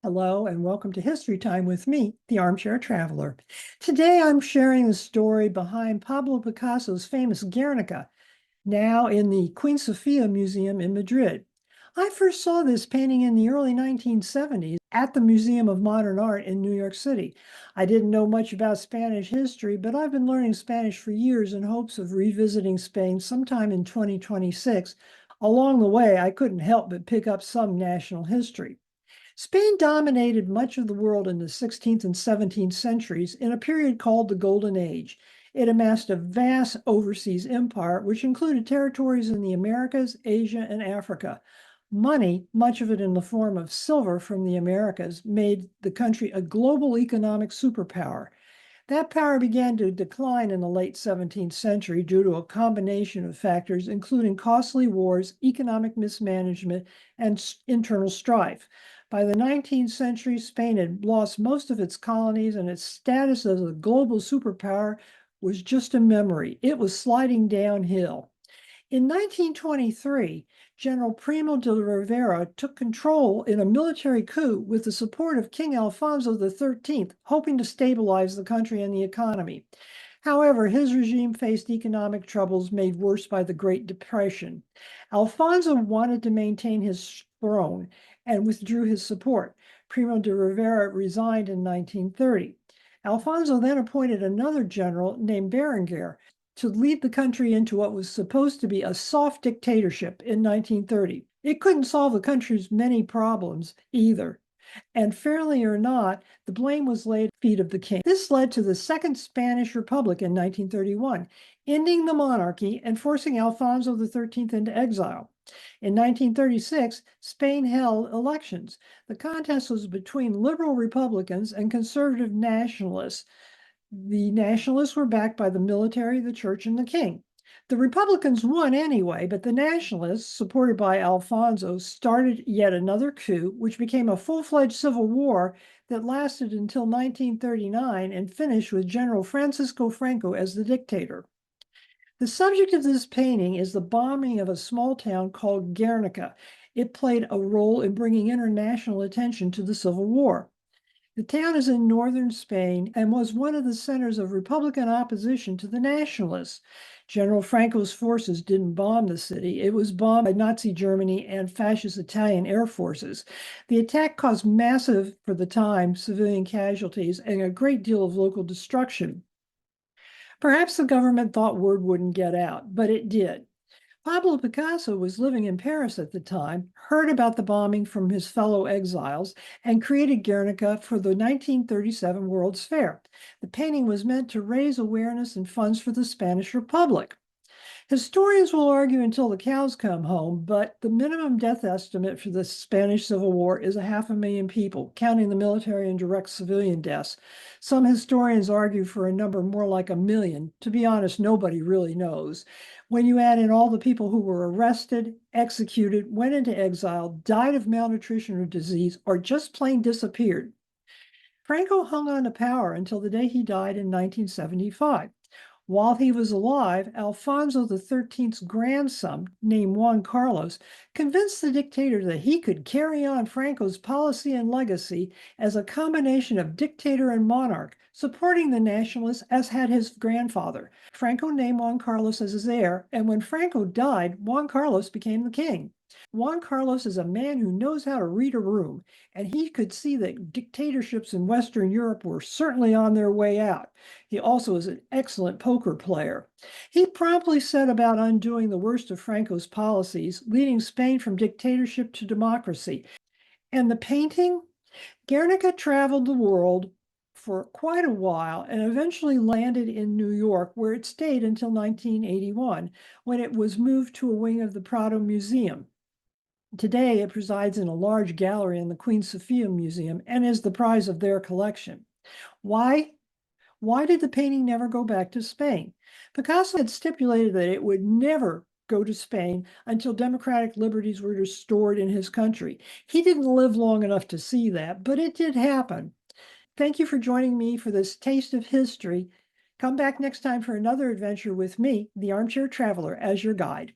Hello and welcome to History Time with me, the Armchair Traveler. Today I'm sharing the story behind Pablo Picasso's famous Guernica, now in the Queen Sofia Museum in Madrid. I first saw this painting in the early 1970s at the Museum of Modern Art in New York City. I didn't know much about Spanish history, but I've been learning Spanish for years in hopes of revisiting Spain sometime in 2026. Along the way, I couldn't help but pick up some national history. Spain dominated much of the world in the 16th and 17th centuries in a period called the Golden Age. It amassed a vast overseas empire, which included territories in the Americas, Asia, and Africa. Money, much of it in the form of silver from the Americas, made the country a global economic superpower. That power began to decline in the late 17th century due to a combination of factors, including costly wars, economic mismanagement, and internal strife. By the 19th century, Spain had lost most of its colonies, and its status as a global superpower was just a memory. It was sliding downhill. In 1923, General Primo de Rivera took control in a military coup with the support of King Alfonso XIII, hoping to stabilize the country and the economy. However, his regime faced economic troubles made worse by the Great Depression. Alfonso wanted to maintain his throne and withdrew his support. Primo de Rivera resigned in 1930. Alfonso then appointed another general named Berenguer to lead the country into what was supposed to be a soft dictatorship in 1930. It couldn't solve the country's many problems either. And fairly or not, the blame was laid at the feet of the king. This led to the Second Spanish Republic in 1931, ending the monarchy and forcing Alfonso XIII into exile. In 1936, Spain held elections. The contest was between liberal Republicans and conservative nationalists. The nationalists were backed by the military, the church, and the king. The Republicans won anyway, but the nationalists, supported by Alfonso, started yet another coup, which became a full-fledged civil war that lasted until 1939 and finished with General Francisco Franco as the dictator. The subject of this painting is the bombing of a small town called Guernica. It played a role in bringing international attention to the Civil War. The town is in northern Spain and was one of the centers of Republican opposition to the nationalists. General Franco's forces didn't bomb the city. It was bombed by Nazi Germany and fascist Italian air forces. The attack caused massive, for the time, civilian casualties and a great deal of local destruction. Perhaps the government thought word wouldn't get out, but it did. Pablo Picasso was living in Paris at the time, heard about the bombing from his fellow exiles, and created Guernica for the 1937 World's Fair. The painting was meant to raise awareness and funds for the Spanish Republic. Historians will argue until the cows come home, but the minimum death estimate for the Spanish Civil War is 500,000 people, counting the military and direct civilian deaths. Some historians argue for a number more like 1 million. To be honest, nobody really knows. When you add in all the people who were arrested, executed, went into exile, died of malnutrition or disease, or just plain disappeared. Franco hung on to power until the day he died in 1975. While he was alive, Alfonso XIII's grandson, named Juan Carlos, convinced the dictator that he could carry on Franco's policy and legacy as a combination of dictator and monarch, supporting the nationalists as had his grandfather. Franco named Juan Carlos as his heir, and when Franco died, Juan Carlos became the king. Juan Carlos is a man who knows how to read a room, and he could see that dictatorships in Western Europe were certainly on their way out. He also is an excellent poker player. He promptly set about undoing the worst of Franco's policies, leading Spain from dictatorship to democracy. And the painting? Guernica traveled the world for quite a while and eventually landed in New York, where it stayed until 1981, when it was moved to a wing of the Prado Museum. Today, it presides in a large gallery in the Queen Sofia Museum and is the prize of their collection. Why? Why did the painting never go back to Spain? Picasso had stipulated that it would never go to Spain until democratic liberties were restored in his country. He didn't live long enough to see that, but it did happen. Thank you for joining me for this taste of history. Come back next time for another adventure with me, the Armchair Traveler, as your guide.